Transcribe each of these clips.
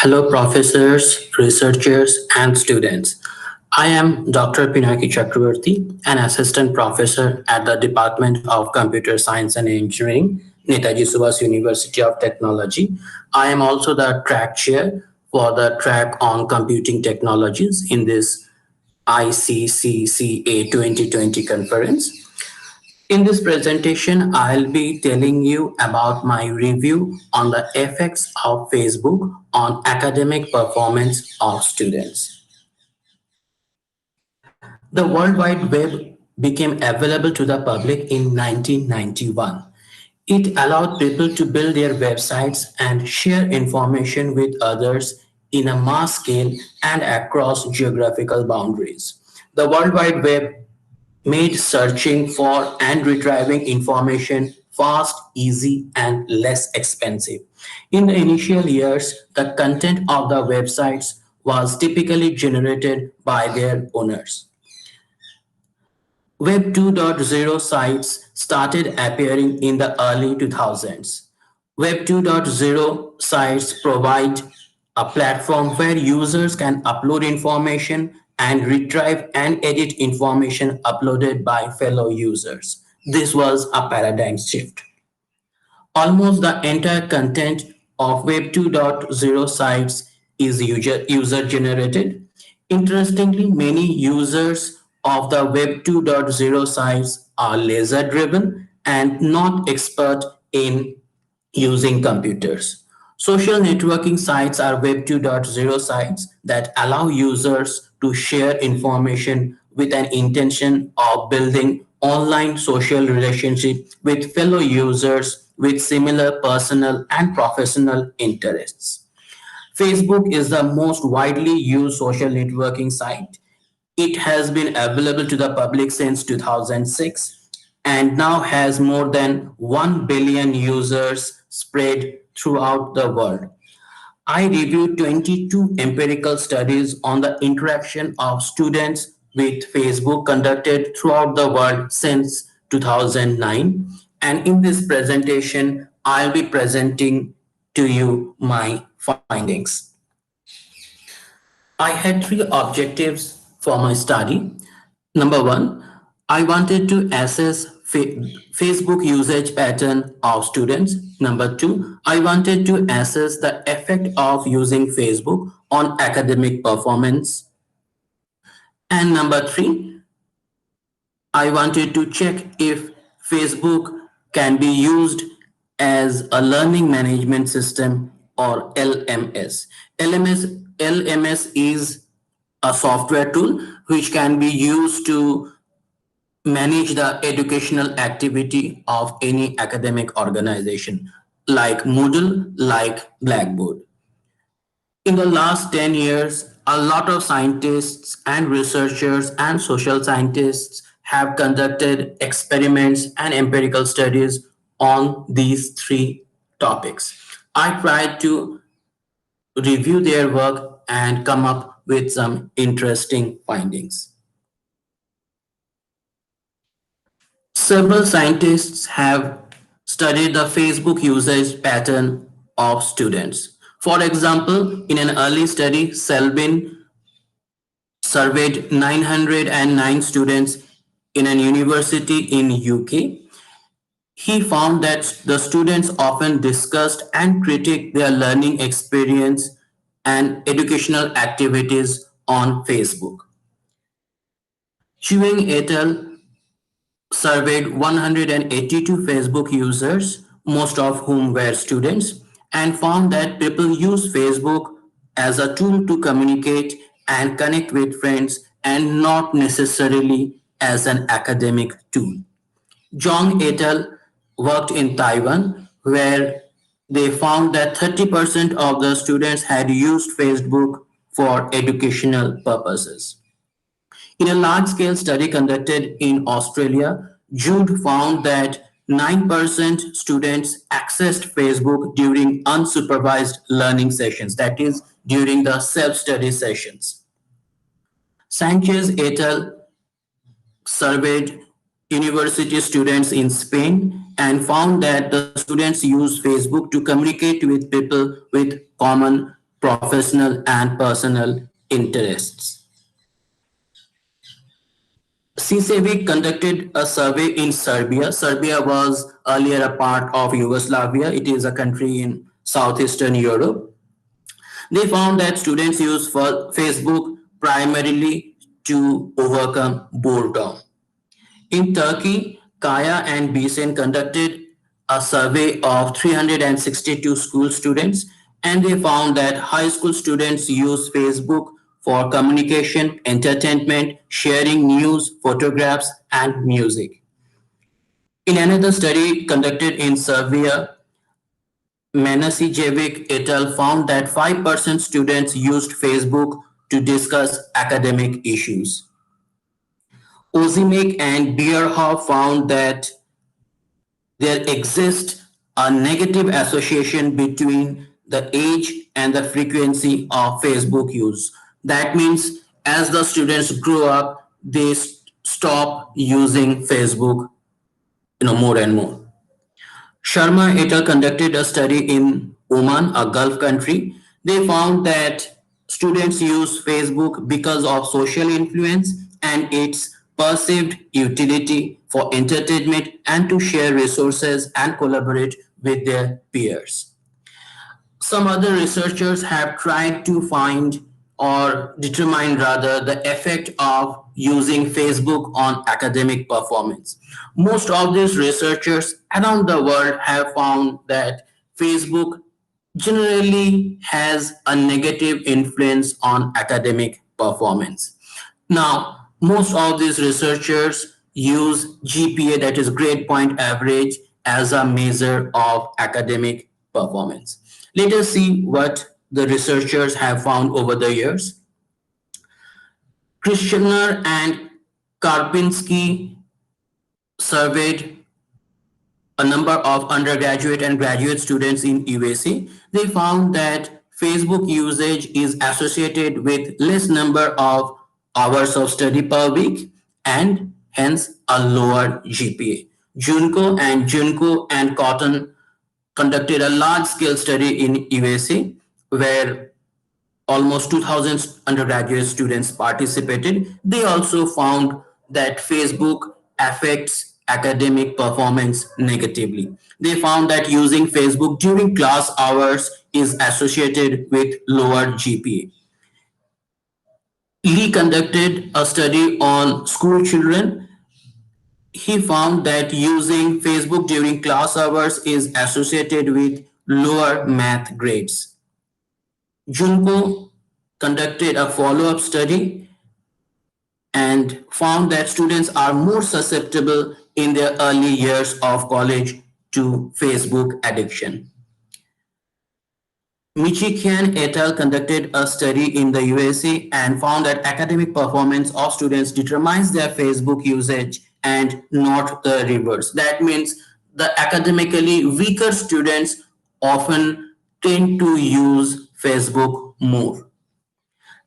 Hello, professors, researchers, and students. I am Dr. Pinaki Chakravarti, an assistant professor at the Department of Computer Science and Engineering, Netaji Subhas University of Technology. I am also the track chair for the track on computing technologies in this ICCCA 2020 conference. In this presentation, I'll be telling you about my review on the effects of Facebook on academic performance of students. The World Wide Web became available to the public in 1991. It allowed people to build their websites and share information with others in a mass scale and across geographical boundaries. The World Wide Web made searching for and retrieving information fast, easy, and less expensive. In the initial years, the content of the websites was typically generated by their owners. Web 2.0 sites started appearing in the early 2000s. Web 2.0 sites provide a platform where users can upload information and retrieve and edit information uploaded by fellow users. This was a paradigm shift. Almost the entire content of Web 2.0 sites is user generated. Interestingly, many users of the Web 2.0 sites are laser driven and not expert in using computers. Social networking sites are Web 2.0 sites that allow users to share information with an intention of building online social relationship with fellow users with similar personal and professional interests. Facebook is the most widely used social networking site. It has been available to the public since 2006 and now has more than 1 billion users spread throughout the world. I reviewed 22 empirical studies on the interaction of students with Facebook conducted throughout the world since 2009. And in this presentation, I'll be presenting to you my findings. I had three objectives for my study. Number one, I wanted to assess Facebook usage pattern of students. Number two, I wanted to assess the effect of using Facebook on academic performance. And number three, I wanted to check if Facebook can be used as a learning management system or LMS. LMS is a software tool which can be used to manage the educational activity of any academic organization like Moodle, like Blackboard. In the last 10 years, a lot of scientists and researchers and social scientists have conducted experiments and empirical studies on these three topics. I tried to review their work and come up with some interesting findings. Several scientists have studied the Facebook usage pattern of students. For example, in an early study, Selbin surveyed 909 students in an university in UK. He found that the students often discussed and critiqued their learning experience and educational activities on Facebook. Chewing et al. Surveyed 182 Facebook users, most of whom were students, and found that people use Facebook as a tool to communicate and connect with friends and not necessarily as an academic tool. Zhang et al. Worked in Taiwan, where they found that 30% of the students had used Facebook for educational purposes. In a large-scale study conducted in Australia, Jude found that 9% students accessed Facebook during unsupervised learning sessions, that is, during the self-study sessions. Sanchez et al. Surveyed university students in Spain and found that the students use Facebook to communicate with people with common professional and personal interests. CCV conducted a survey in Serbia. Serbia was earlier a part of Yugoslavia. It is a country in southeastern Europe. They found that students use Facebook primarily to overcome boredom. In Turkey, Kaya and Bisen conducted a survey of 362 school students, and they found that high school students use Facebook for communication, entertainment, sharing news, photographs, and music. In another study conducted in Serbia, Manasijevic et al. Found that 5% students used Facebook to discuss academic issues. Ozimic and Bierhoff found that there exists a negative association between the age and the frequency of Facebook use. That means as the students grow up, they stop using Facebook, more and more. Sharma et al. Conducted a study in Oman, a Gulf country. They found that students use Facebook because of social influence and its perceived utility for entertainment and to share resources and collaborate with their peers. Some other researchers have tried to find or determine rather the effect of using Facebook on academic performance. Most of these researchers around the world have found that Facebook generally has a negative influence on academic performance. Now, most of these researchers use GPA, that is grade point average, as a measure of academic performance. Let us see what the researchers have found over the years. Kirchner and Karpinski surveyed a number of undergraduate and graduate students in USA. They found that Facebook usage is associated with less number of hours of study per week and hence a lower GPA. Junko and Cotton conducted a large-scale study in USA where almost 2,000 undergraduate students participated. They also found that Facebook affects academic performance negatively. They found that using Facebook during class hours is associated with lower GPA. Lee conducted a study on school children. He found that using Facebook during class hours is associated with lower math grades. Junko conducted a follow-up study and found that students are more susceptible in their early years of college to Facebook addiction. Michikian et al. Conducted a study in the USA and found that academic performance of students determines their Facebook usage and not the reverse. That means the academically weaker students often tend to use Facebook more.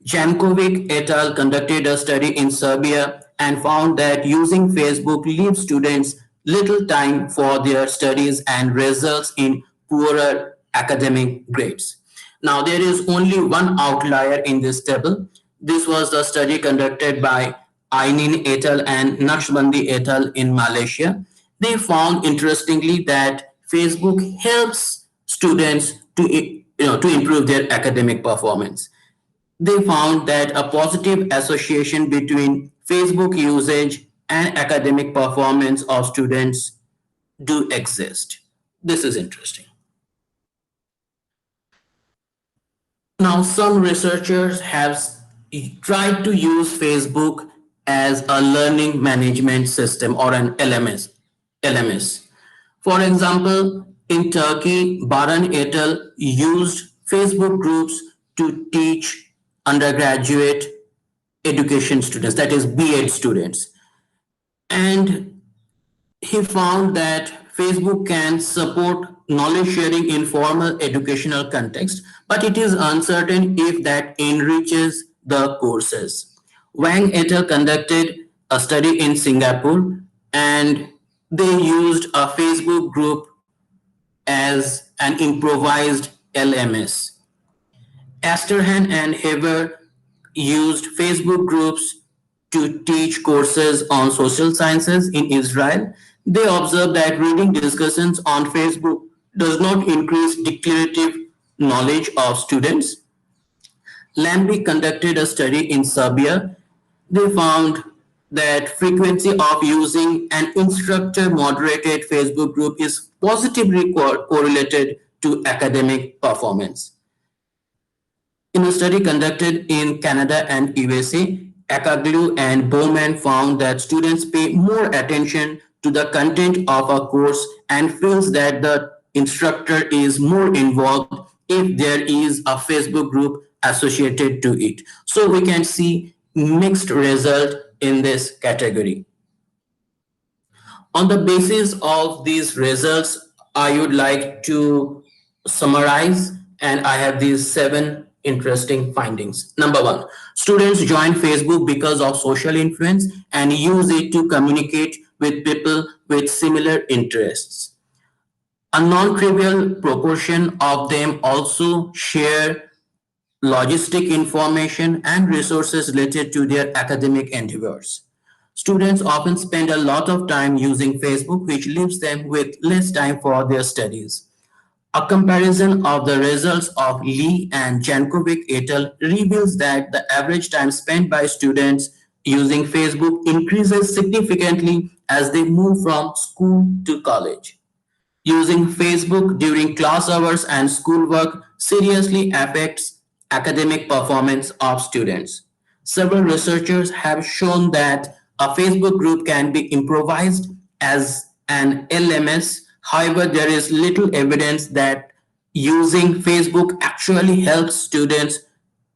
Jankovic et al. Conducted a study in Serbia and found that using Facebook leaves students little time for their studies and results in poorer academic grades. Now, there is only one outlier in this table. This was the study conducted by Ainin et al. And Naqshbandi et al. In Malaysia. They found, interestingly, that Facebook helps students to improve their academic performance. They found that a positive association between Facebook usage and academic performance of students do exist. This is interesting. Now, some researchers have tried to use Facebook as a learning management system or an LMS. For example, in Turkey, Baran et al. Used Facebook groups to teach undergraduate education students, that is B.Ed students. And he found that Facebook can support knowledge sharing in formal educational context, but it is uncertain if that enriches the courses. Wang et al. Conducted a study in Singapore and they used a Facebook group as an improvised LMS. Asterhan and Haver used Facebook groups to teach courses on social sciences in Israel. They observed that reading discussions on Facebook does not increase declarative knowledge of students. Lambie conducted a study in Serbia. They found that frequency of using an instructor-moderated Facebook group is positively correlated to academic performance. In a study conducted in Canada and USA, Akaglu and Bowman found that students pay more attention to the content of a course and feels that the instructor is more involved if there is a Facebook group associated to it. So we can see mixed result in this category. On the basis of these results, I would like to summarize, and I have these 7 interesting findings. Number 1, students join Facebook because of social influence and use it to communicate with people with similar interests. A non-trivial proportion of them also share logistic information and resources related to their academic endeavors. Students often spend a lot of time using Facebook, which leaves them with less time for their studies. A comparison of the results of Lee and Jankovic et al. Reveals that the average time spent by students using Facebook increases significantly as they move from school to college. Using Facebook during class hours and schoolwork seriously affects academic performance of students. Several researchers have shown that a Facebook group can be improvised as an LMS. However, there is little evidence that using Facebook actually helps students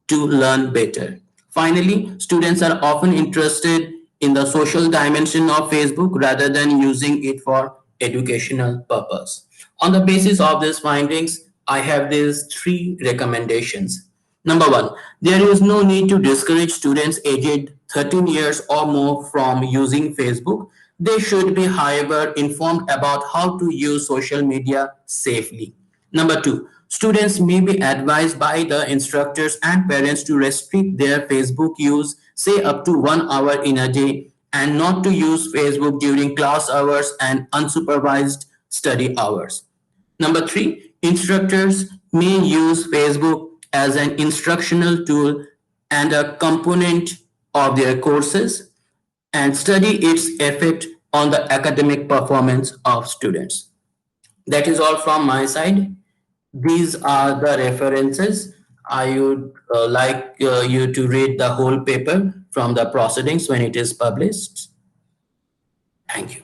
to learn better. Finally, students are often interested in the social dimension of Facebook rather than using it for educational purpose. On the basis of these findings, I have these 3 recommendations. Number 1, there is no need to discourage students aged 13 years or more from using Facebook. They should be, however, informed about how to use social media safely. Number 2, students may be advised by the instructors and parents to restrict their Facebook use, say up to 1 hour in a day, and not to use Facebook during class hours and unsupervised study hours. Number 3, instructors may use Facebook as an instructional tool and a component of their courses and study its effect on the academic performance of students. That is all from my side. These are the references. I would like you to read the whole paper from the proceedings when it is published. Thank you.